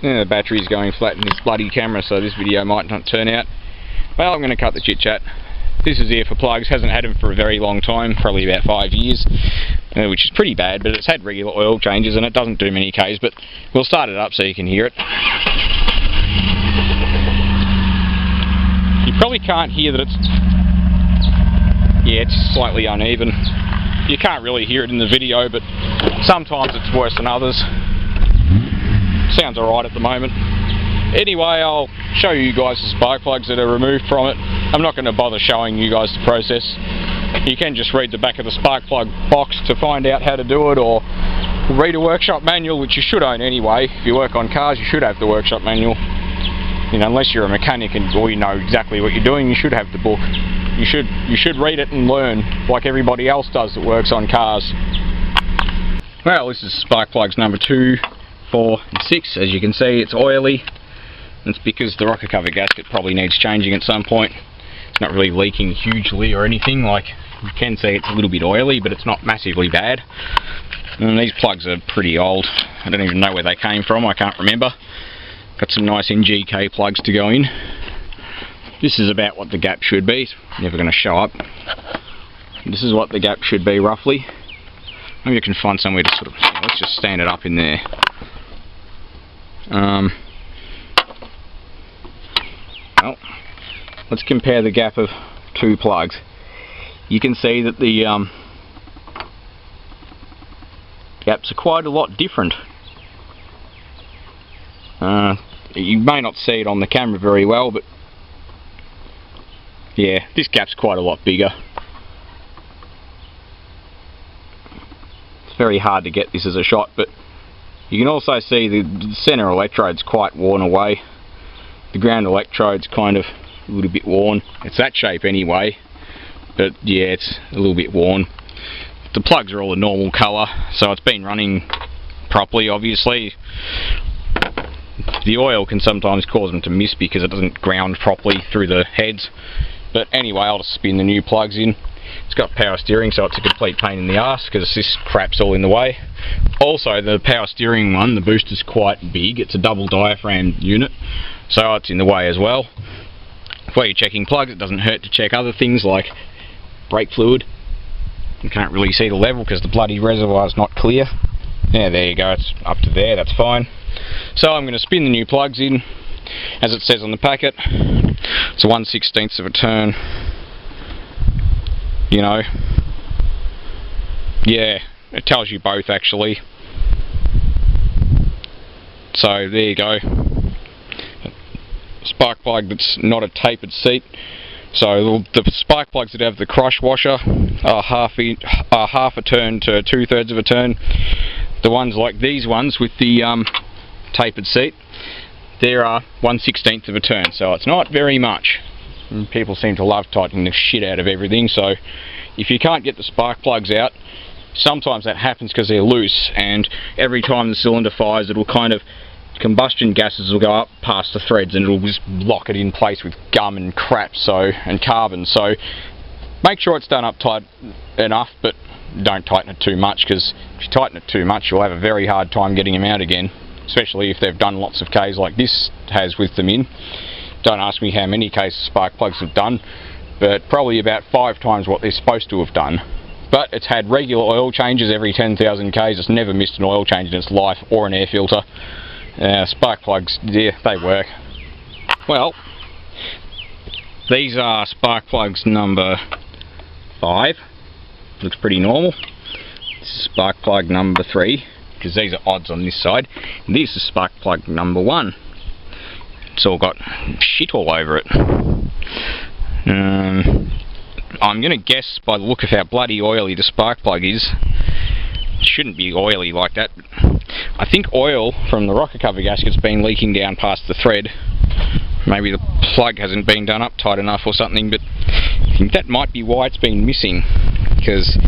Yeah, the battery's going flat in this bloody camera, so this video might not turn out. Well, I'm going to cut the chit chat. This is here for plugs. Hasn't had them for a very long time, probably about 5 years, which is pretty bad, but it's had regular oil changes and it doesn't do many Ks, but we'll start it up so you can hear it. You probably can't hear that it's... Yeah, it's slightly uneven. You can't really hear it in the video, but sometimes it's worse than others. Sounds alright at the moment. Anyway, I'll show you guys the spark plugs that are removed from it. I'm not going to bother showing you guys the process. You can just read the back of the spark plug box to find out how to do it, or read a workshop manual, which you should own anyway. If you work on cars, you should have the workshop manual. You know, unless you're a mechanic or you know exactly what you're doing, you should have the book. You should read it and learn like everybody else does that works on cars. Well, this is spark plugs number 2, 4 and 6. As you can see, it's oily. It's because the rocker cover gasket probably needs changing at some point. It's not really leaking hugely or anything. Like, you can see it's a little bit oily, but it's not massively bad. And these plugs are pretty old. I don't even know where they came from, I can't remember. Got some nice NGK plugs to go in. This is about what the gap should be. It's never going to show up. This is what the gap should be roughly. Maybe I can find somewhere to sort of... Let's just stand it up in there. Well, let's compare the gap of 2 plugs. You can see that the gaps are quite a lot different. You may not see it on the camera very well, but yeah, this gap's quite a lot bigger. It's very hard to get this as a shot, but you can also see the centre electrode's quite worn away. The ground electrode's kind of a little bit worn. It's that shape anyway, but yeah, it's a little bit worn. The plugs are all a normal colour, so it's been running properly, obviously. The oil can sometimes cause them to miss because it doesn't ground properly through the heads. But anyway, I'll just spin the new plugs in. It's got power steering, so it's a complete pain in the ass because this crap's all in the way. Also, the power steering one, the booster's quite big. It's a double diaphragm unit, so it's in the way as well. While you're checking plugs, it doesn't hurt to check other things like brake fluid. You can't really see the level because the bloody reservoir's not clear. Yeah, there you go, it's up to there, that's fine. So I'm going to spin the new plugs in, as it says on the packet. It's a 1/16 of a turn. You know, yeah, it tells you both actually. So there you go. Spark plug that's not a tapered seat. So the spark plugs that have the crush washer are half a turn to 2/3 of a turn. The ones like these ones with the tapered seat, there are 1/16 of a turn, so it's not very much. And people seem to love tightening the shit out of everything, so if you can't get the spark plugs out, sometimes that happens because they're loose, and every time the cylinder fires, it'll kind of, combustion gases will go up past the threads and it'll just lock it in place with gum and crap, and carbon. So make sure it's done up tight enough, but don't tighten it too much, because if you tighten it too much, you'll have a very hard time getting them out again, especially if they've done lots of Ks like this has with them in. Don't ask me how many Ks spark plugs have done, but probably about 5 times what they're supposed to have done. But it's had regular oil changes every 10,000 Ks. It's never missed an oil change in its life, or an air filter. Spark plugs, yeah, they work. Well, these are spark plugs number 5. Looks pretty normal. This is spark plug number 3, because these are odds on this side. And this is spark plug number 1. It's all got shit all over it. I'm going to guess by the look of how bloody oily the spark plug is, it shouldn't be oily like that. I think oil from the rocker cover gasket's been leaking down past the thread. Maybe the plug hasn't been done up tight enough or something, but I think that might be why it's been missing. Because,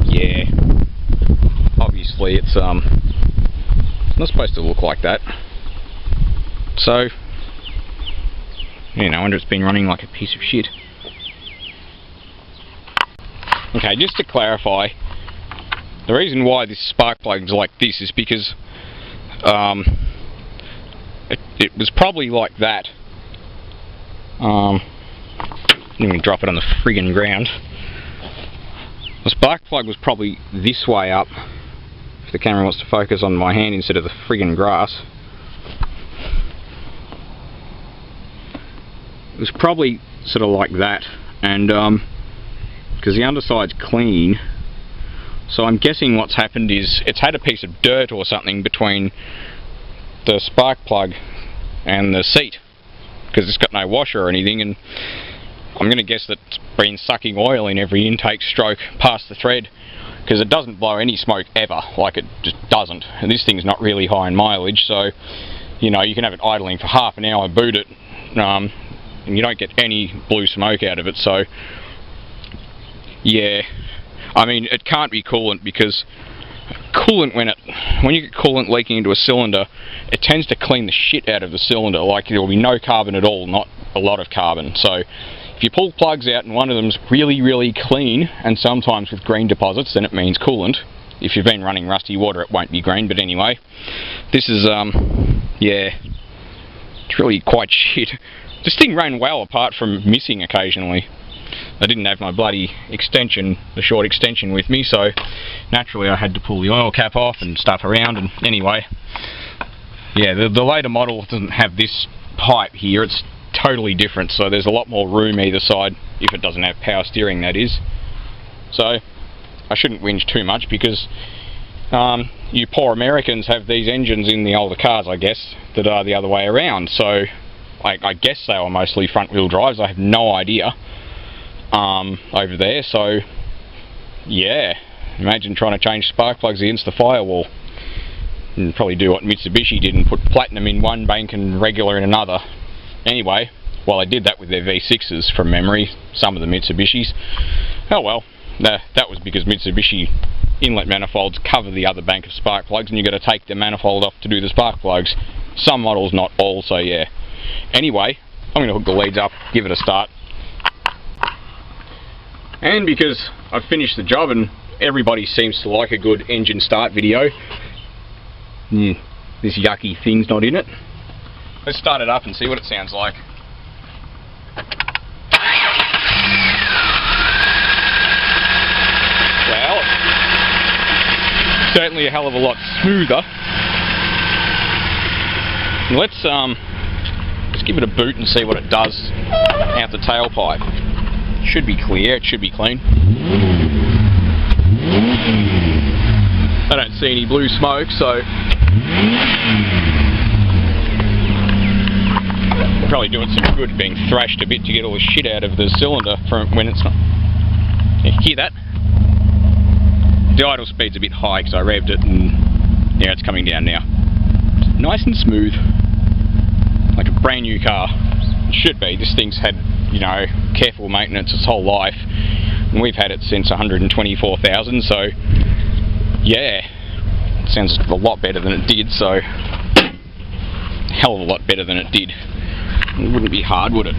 yeah, obviously it's not supposed to look like that. So, I wonder it's been running like a piece of shit. Okay, just to clarify, the reason why this spark plug is like this is because it was probably like that. Let me drop it on the friggin' ground. The spark plug was probably this way up, if the camera wants to focus on my hand instead of the friggin' grass. It was probably sort of like that, and because the underside's clean, so I'm guessing what's happened is it's had a piece of dirt or something between the spark plug and the seat, because it's got no washer or anything, and I'm going to guess that it's been sucking oil in every intake stroke past the thread, because it doesn't blow any smoke ever, like it just doesn't. And this thing's not really high in mileage, so you know, you can have it idling for half an hour, boot it, and you don't get any blue smoke out of it. So yeah, I mean, it can't be coolant, because coolant, when you get coolant leaking into a cylinder, it tends to clean the shit out of the cylinder. Like, there will be no carbon at all, not a lot of carbon. So if you pull plugs out and one of them's really clean, and sometimes with green deposits, then it means coolant. If you've been running rusty water, it won't be green. But anyway, this is yeah, it's really quite shit. This thing ran well, apart from missing occasionally. I didn't have my bloody extension, the short extension, with me, so naturally I had to pull the oil cap off and stuff around. And anyway, yeah, the later model doesn't have this pipe here. It's totally different, so there's a lot more room either side, if it doesn't have power steering, that is. So I shouldn't whinge too much, because you poor Americans have these engines in the older cars, I guess, that are the other way around. So I guess they were mostly front wheel drives. I have no idea over there. So yeah, imagine trying to change spark plugs against the firewall. And probably do what Mitsubishi did and put platinum in one bank and regular in another. Anyway, well, they did that with their V6s from memory, some of the Mitsubishis. Oh well, that was because Mitsubishi inlet manifolds cover the other bank of spark plugs, and you've got to take the manifold off to do the spark plugs. Some models, not all, so yeah. Anyway, I'm going to hook the leads up, give it a start. And because I've finished the job and everybody seems to like a good engine start video, this yucky thing's not in it. Let's start it up and see what it sounds like. Well, certainly a hell of a lot smoother. Let's give it a boot and see what it does out the tailpipe. It should be clear, it should be clean. I don't see any blue smoke, so probably doing some good being thrashed a bit to get all the shit out of the cylinder from when it's not. You hear that? The idle speed's a bit high because I revved it, and yeah, it's coming down now. Nice and smooth, like a brand new car. It should be. This thing's had, you know, careful maintenance its whole life, and we've had it since 124,000. So yeah, it sounds a lot better than it did. So hell of a lot better than it did. It wouldn't be hard, would it?